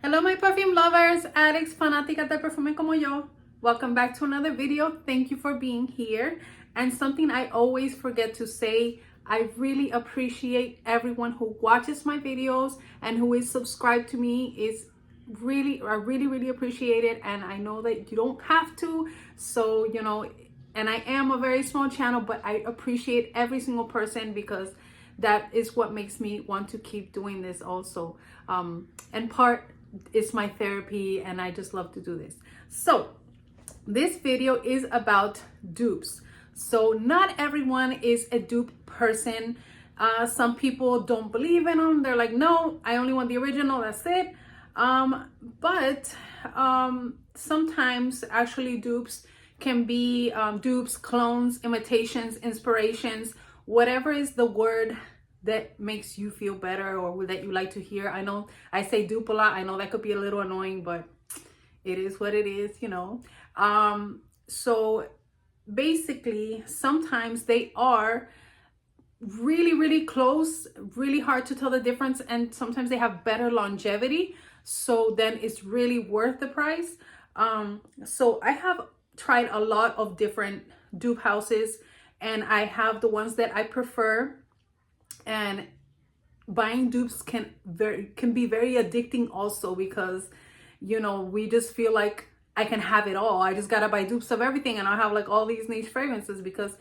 Hello my perfume lovers, addicts, fanáticas de perfume como yo. Welcome back to another video. Thank you for being here. And something I always forget to say, I really appreciate everyone who watches my videos and who is subscribed to me. I really appreciate it. And I know that you don't have to. So, and I am a very small channel, but I appreciate every single person because that is what makes me want to keep doing this also. And part it's my therapy and I just love to do this. So this video is about dupes. So not everyone is a dupe person. Some people don't believe in them. They're like, no, I only want the original, that's it. But sometimes actually dupes can be dupes, clones, imitations, inspirations, whatever is the word that makes you feel better or that you like to hear. I know I say dupe a lot. I know that could be a little annoying, but it is what it is, So basically, sometimes they are really close, really hard to tell the difference, and sometimes they have better longevity. So then it's really worth the price. So I have tried a lot of different dupe houses, and I have the ones that I prefer. And buying dupes can be very addicting also because we just feel like I can have it all. I just gotta buy dupes of everything and I have like all these niche fragrances because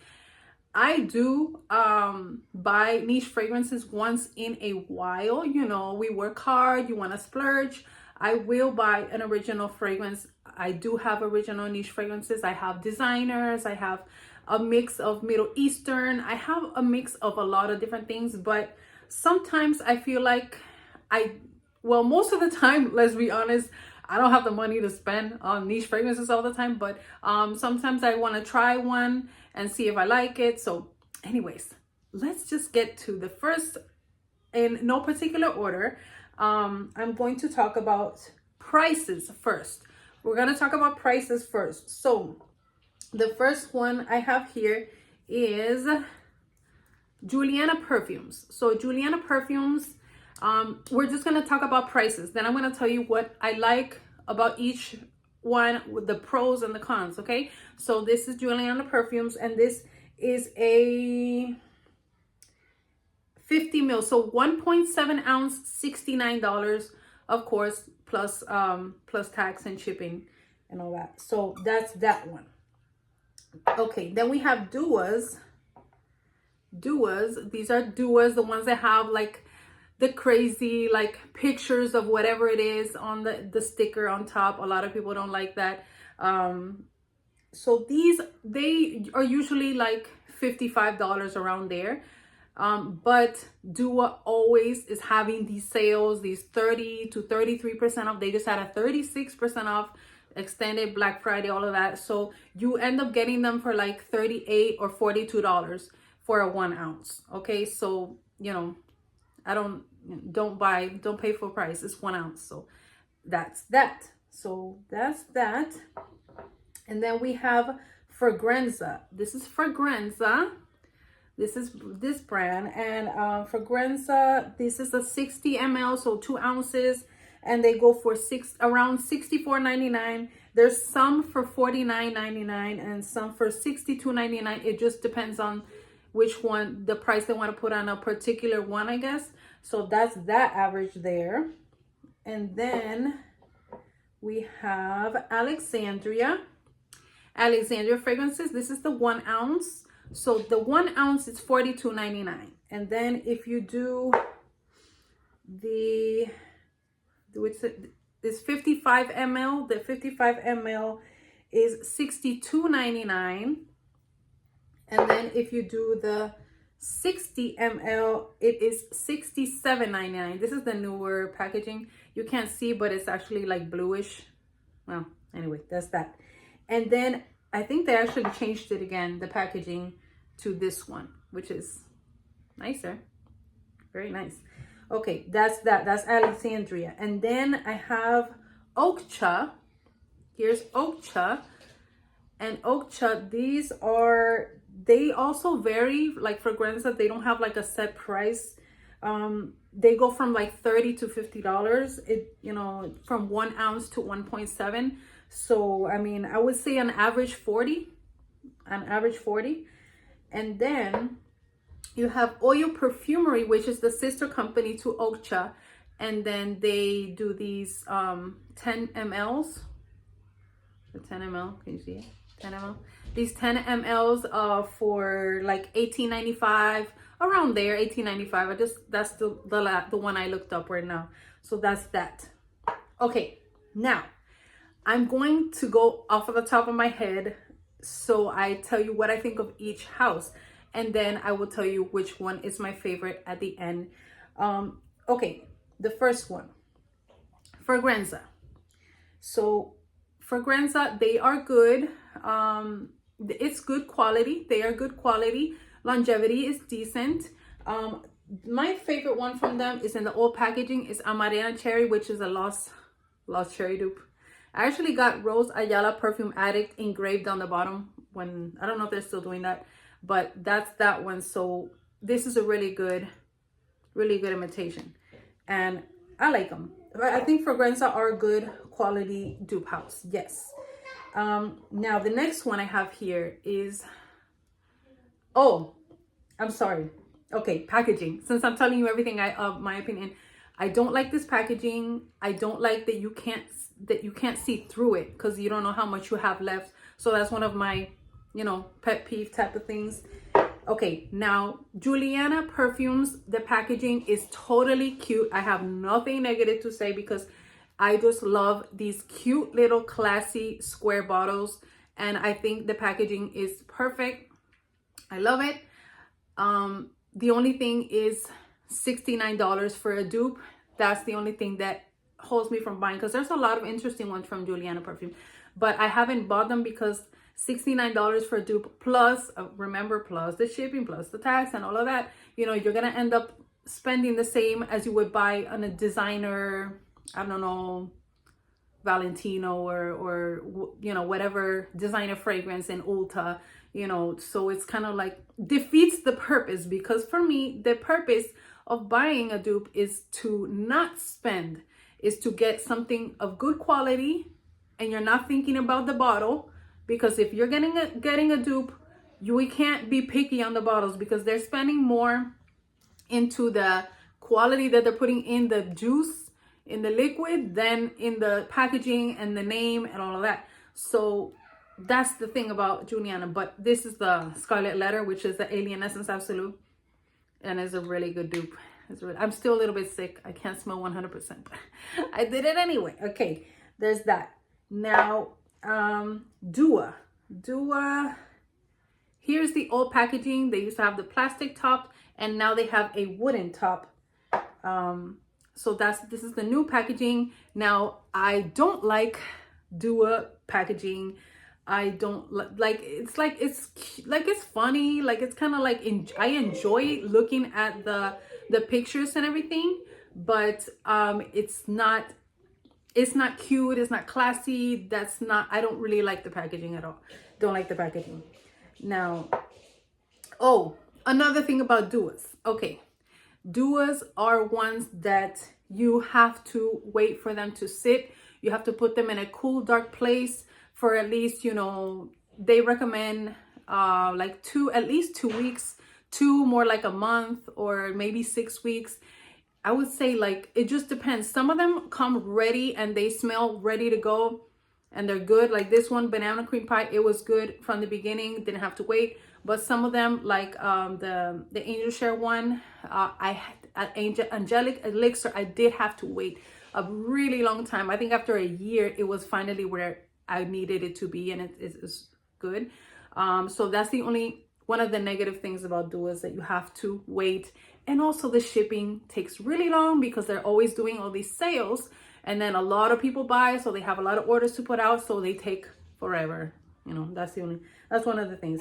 I do buy niche fragrances once in a while. We work hard, you want to splurge. I will buy an original fragrance. I do have original niche fragrances. I have designers. I have a mix of Middle Eastern. I have a mix of a lot of different things, but sometimes I feel like most of the time, let's be honest, I don't have the money to spend on niche fragrances all the time, but sometimes I want to try one and see if I like it. So anyways, let's just get to the first in no particular order. I'm going to talk about prices first. We're going to talk about prices first. So the first one I have here is Juliana Perfumes. So Juliana Perfumes, we're just going to talk about prices. Then I'm going to tell you what I like about each one with the pros and the cons, okay? So this is Juliana Perfumes, and this is a 50 mil. So 1.7 ounce, $69, of course, plus tax and shipping and all that. So that's that one. Okay, then we have Duas. These are Duas, the ones that have like the crazy like pictures of whatever it is on the sticker on top. A lot of people don't like that. So they are usually like $55 around there. But Dua always is having these sales, these 30 to 33% off. They just had a 36% off, extended Black Friday, all of that. So you end up getting them for like $38 or $42 for a 1 ounce. Okay, so don't pay full price. It's 1 ounce. So that's that. And then we have Fragranza. This is Fragranza. This is this brand, and Fragranza, this is a 60 ml, so 2 ounces, and they go for around $64.99. There's some for $49.99 and some for $62.99. It just depends on which one, the price they want to put on a particular one, I guess. So that's that average there. And then we have Alexandria fragrances. This is the 1 ounce. So the 1 ounce is $42.99. And then if you do this 55 ml, the 55 ml is $62.99. And then if you do the 60 ml, it is $67.99. This is the newer packaging. You can't see, but it's actually like bluish. Well, anyway, that's that. And then I think they actually changed it again, the packaging, to this one, which is nicer. Very nice. Okay, that's that. That's Alexandria. And then I have Okcha. Here's Okcha. And Okcha, they also vary like Fragranza. They don't have like a set price. they go from like $30 to $50. It, you know, from 1 ounce to 1.7. So I mean, I would say an average 40, an average 40. And then you have Oil Perfumery, which is the sister company to Okcha, and then they do these 10 mls. The 10 ml, can you see it? 10 ml. These 10 mls for like $18.95, around there, $18.95. That's the one I looked up right now. So that's that. Okay, now I'm going to go off of the top of my head, so I tell you what I think of each house, and then I will tell you which one is my favorite at the end. Okay, the first one, Fragranza. So Fragranza, they are good. It's good quality. They are good quality. Longevity is decent. My favorite one from them is in the old packaging is Amarena Cherry, which is a lost cherry dupe. I actually got Rose Ayala Perfume Addict engraved on the bottom when, I don't know if they're still doing that, but that's that one. So this is a really good imitation, and I like them. I think Fragranza are a good quality dupe house. Yes. Now the next one I have here is, oh, I'm sorry. Okay, packaging. Since I'm telling you everything my opinion, I don't like this packaging. I don't like that you can't see through it because you don't know how much you have left. So that's one of my, you know, pet peeve type of things. Okay, now Juliana Perfumes, the packaging is totally cute. I have nothing negative to say because I just love these cute little classy square bottles, and I think the packaging is perfect. I love it. The only thing is $69 for a dupe. That's the only thing that holds me from buying, because there's a lot of interesting ones from Juliana Perfume, but I haven't bought them because $69 for a dupe plus, remember, plus the shipping, plus the tax and all of that, you know, you're gonna end up spending the same as you would buy on a designer, I don't know, Valentino or you know, whatever designer fragrance in Ulta, you know. So it's kind of like defeats the purpose, because for me, the purpose of buying a dupe is to not spend, is to get something of good quality, and you're not thinking about the bottle. Because if you're getting a dupe, we can't be picky on the bottles, because they're spending more into the quality that they're putting in the juice, in the liquid, than in the packaging and the name and all of that. So that's the thing about Juliana. But this is the Scarlet Letter, which is the Alien Essence Absolute, and it's a really good dupe. I'm still a little bit sick. I can't smell 100%, but I did it anyway. Okay, there's that. Now, Dua, here's the old packaging. They used to have the plastic top, and now they have a wooden top. So this is the new packaging. Now, I don't like Dua packaging. I don't like it's funny, like it's kind of like I enjoy looking at the pictures and everything, but it's not cute, it's not classy. I don't really like the packaging at all. Don't like the packaging. Now, oh, another thing about Duas. Okay, Duas are ones that you have to wait for them to sit. You have to put them in a cool, dark place for at least, you know, they recommend like at least 2 weeks, more like a month, or maybe 6 weeks. I would say, like, it just depends. Some of them come ready and they smell ready to go and they're good. Like this one, Banana Cream Pie, it was good from the beginning, didn't have to wait. But some of them, like the Angel Share one, Angelic Elixir, I did have to wait a really long time. I think after a year, it was finally where I needed it to be, and it's good. So that's the only one of the negative things about Duas, that you have to wait. And also the shipping takes really long because they're always doing all these sales, and then a lot of people buy, so they have a lot of orders to put out, so they take forever. You know, that's one of the things.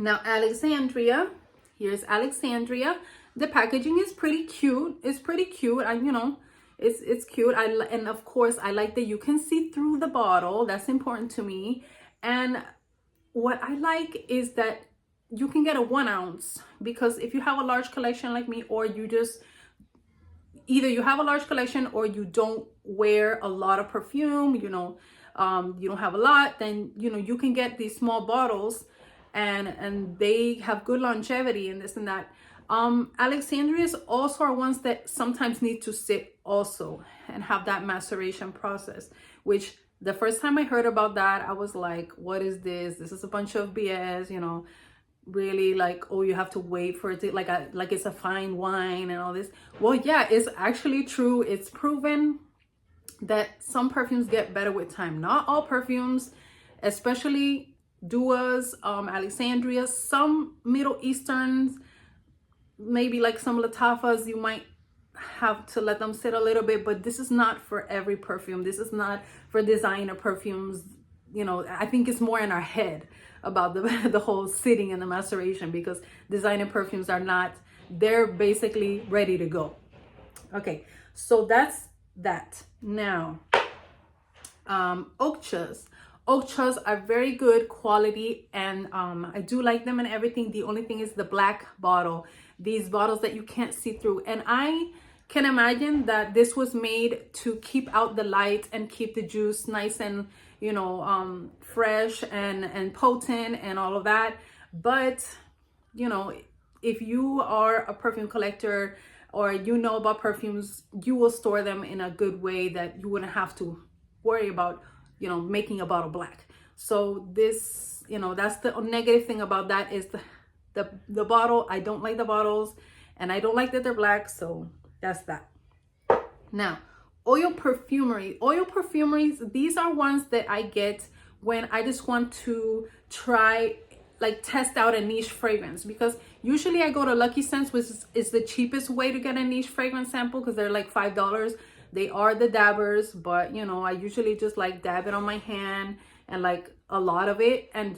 Now, Alexandria, here's Alexandria. The packaging is pretty cute. It's pretty cute. You know, it's cute. And of course, I like that you can see through the bottle. That's important to me. And what I like is that you can get a 1 ounce, because if you have a large collection like me, or you just either you have a large collection or you don't wear a lot of perfume, you don't have a lot, then you can get these small bottles, and they have good longevity and this and that. Alexandrias also are ones that sometimes need to sit also and have that maceration process, which the first time I heard about that, I was like, what is this? This is a bunch of BS, really, like, oh, you have to wait for it to, like it's a fine wine and all this. Well, yeah, it's actually true. It's proven that some perfumes get better with time. Not all perfumes, especially Duas, Alexandria, some Middle Easterns, maybe like some Latafas, you might have to let them sit a little bit, but this is not for every perfume. This is not for designer perfumes. I think it's more in our head about the whole sitting and the maceration, because designer perfumes are not, they're basically ready to go. Okay, so that's that. Now, Ochas are very good quality, and I do like them and everything. The only thing is the black bottle, these bottles that you can't see through. And I can imagine that this was made to keep out the light and keep the juice nice and fresh and potent and all of that. But if you are a perfume collector or about perfumes, you will store them in a good way that you wouldn't have to worry about making a bottle black. So this, that's the negative thing about that, is the bottle. I don't like the bottles, and I don't like that they're black. So that's that. Now, oil perfumeries, these are ones that I get when I just want to try, like, test out a niche fragrance, because usually I go to Lucky Scents, which is the cheapest way to get a niche fragrance sample, because they're like $5. They are the dabbers, but I usually just like dab it on my hand and like a lot of it, and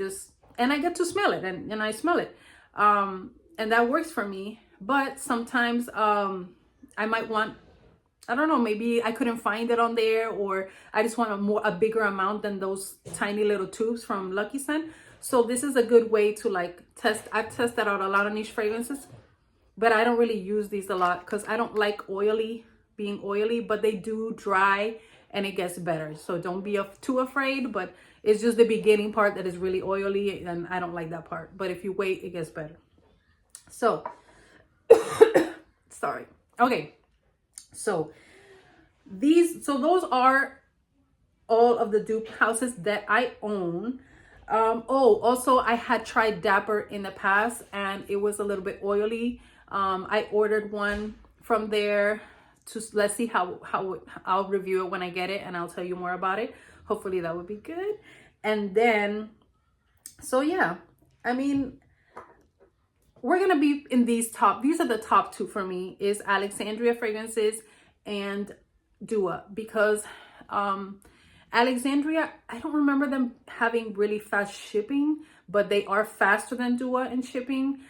I get to smell it, and I smell it, and that works for me. But sometimes I might want, I don't know, maybe I couldn't find it on there, or I just want a bigger amount than those tiny little tubes from Lucky Scent. So this is a good way to like test. I've tested out a lot of niche fragrances, but I don't really use these a lot because I don't like being oily, but they do dry and it gets better. So don't be too afraid, but it's just the beginning part that is really oily, and I don't like that part. But if you wait, it gets better. So, sorry. Okay. So those are all of the dupe houses that I own. Also I had tried Dapper in the past, and it was a little bit oily. I ordered one from there. Let's see how I'll review it when I get it, and I'll tell you more about it. Hopefully that would be good. And then, so yeah, I mean, we're gonna be in these are the top two for me, is Alexandria fragrances and Dua, because Alexandria, I don't remember them having really fast shipping, but they are faster than Dua in shipping.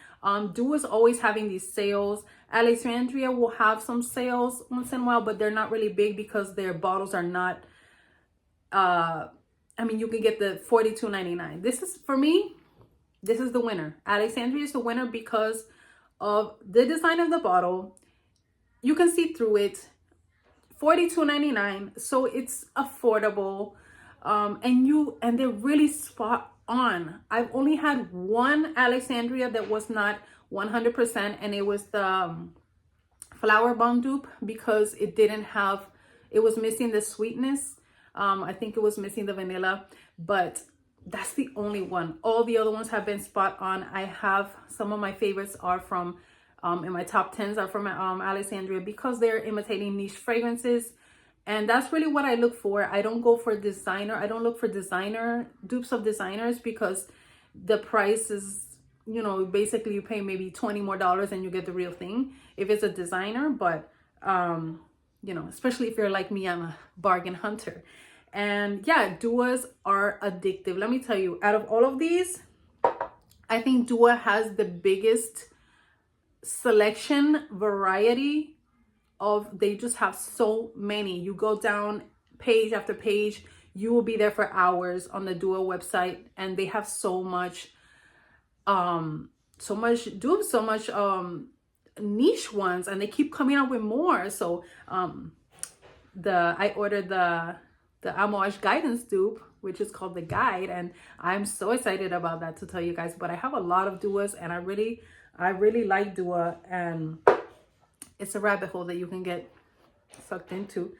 Dua's always having these sales. Alexandria will have some sales once in a while, but they're not really big because their bottles are not, I mean, you can get the $42.99. This is, for me, this is the winner. Alexandria is the winner because of the design of the bottle. You can see through it. $42.99, so it's affordable, and they're really spot on. I've only had one Alexandria that was not 100%, and it was the Flower Bomb dupe, because it was missing the sweetness. I think it was missing the vanilla, but that's the only one. All the other ones have been spot on. I have some of my favorites are from in my top 10s are from Alexandria, because they're imitating niche fragrances, and that's really what I look for. I don't go for designer. I don't look for designer dupes of designers, because the price is, basically you pay maybe $20 more and you get the real thing if it's a designer. But especially if you're like me, I'm a bargain hunter. And yeah, Duas are addictive. Let me tell you, out of all of these, I think Dua has the biggest selection, variety of, they just have so many. You go down page after page, you will be there for hours on the Dua website, and they have so much dupes, so much niche ones, and they keep coming out with more. So I ordered the Amouage guidance dupe, which is called the Guide, and I'm so excited about that to tell you guys. But I have a lot of duas, and I really like dua, and it's a rabbit hole that you can get sucked into.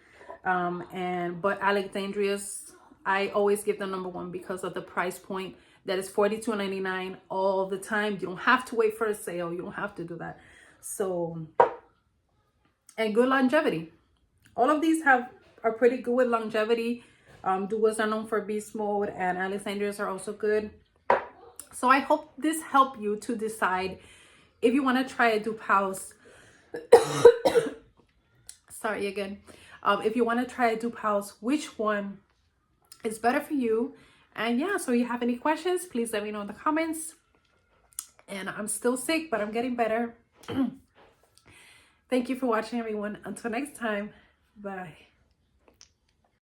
But Alexandria's, I always give them #1 because of the price point. That is $42.99 all the time. You don't have to wait for a sale. You don't have to do that. So, and good longevity. All of these are pretty good with longevity. Duas are known for beast mode, and Alexandria's are also good. So I hope this helped you to decide if you want to try a dupe house. Sorry again. If you want to try a dupe house, which one is better for you? And yeah, so if you have any questions, please let me know in the comments. And I'm still sick, but I'm getting better. Thank you for watching, everyone. Until next time, bye.